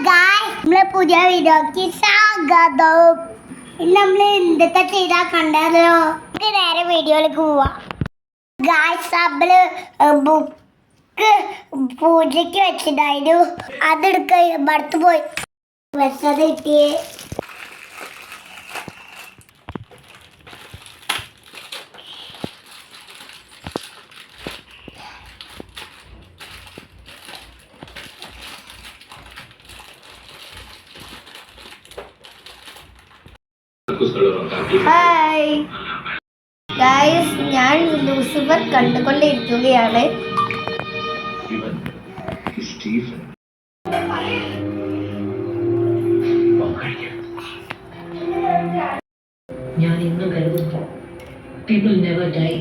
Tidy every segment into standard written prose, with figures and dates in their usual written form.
നമ്മളെ പുതിയ വീഡിയോക്ക് സ്വാഗതം. നമ്മൾ എന്തൊക്കെ ചെയ്താ കണ്ടല്ലോ. നേരെ വീഡിയോയിലേക്ക് പോവാം. ഗായ്സ് നമ്മള് ബുക്ക് പൂജയ്ക്ക് വെച്ചിട്ടായിരുന്നു. അതെടുക്ക മടുത്തു പോയി വെച്ചത് കിട്ടിയേ. ഹായ് ഗായ്സ്, ഞാൻ ലൂസിഫർ കണ്ടുകൊണ്ടിരിക്കുകയാണ്. ഞാൻ ഇന്ന് കരുതുന്നു people never die.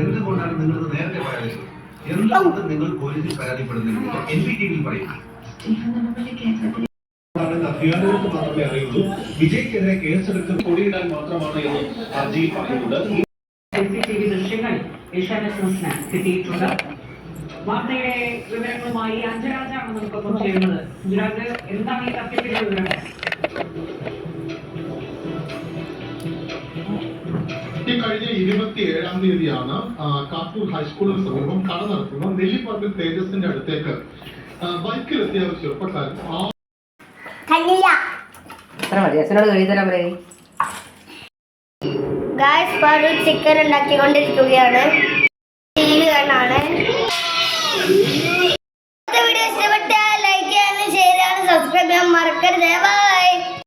എന്തുകൊണ്ടാണ് നിങ്ങൾ നേരത്തെ പറയാത്തത്? എന്തുകൊണ്ട് നിങ്ങൾ പോലീസിൽ പരാതിപ്പെടുന്നില്ല? NPTV പറയും. അധികാരികൾക്ക് മാത്രമേ അറിയുള്ളൂ. വിജയ്ക്കെതിരെ കേസെടുത്ത് കൊടിയിടാൻ മാത്രമാണ് എന്ന് ഹർജിയിൽ പറയുന്നുണ്ട്. CCTV ദൃശ്യങ്ങൾ ഏഷ്യാനെറ്റ് ന്യൂസിന് കിട്ടിയിട്ടുണ്ട്. വാർത്തയുടെ വിവരങ്ങളുമായി അഞ്ജരാജാണ് നമുക്കൊപ്പം ചെയ്യുന്നത്. അഞ്ജരാജ്, എന്താണ് ഈ തട്ടിപ്പിന്റെ വിവരങ്ങൾ? കഴിഞ്ഞ 27-ാം തീയതിയാണ് കാട്ടൂർ ഹൈസ്കൂളിന് സമീപം കട നടത്തുന്ന നെല്ലിപ്പറമ്പിൽ തേജസിന്റെ അടുത്തേക്ക് ബൈക്കിലെത്തിയ ഒരു ചെറുപ്പക്കാരൻ ചിക്കൻ ഉണ്ടാക്കിക്കൊണ്ടിരിക്കുകയാണ്. TV കാണാണ്. വീഡിയോ ഇഷ്ടപ്പെട്ടാൽ ലൈക്ക് ചെയ്യാനും ഷെയർ ചെയ്യാനും സബ്സ്ക്രൈബ് ചെയ്യാൻ മറക്കരുത്.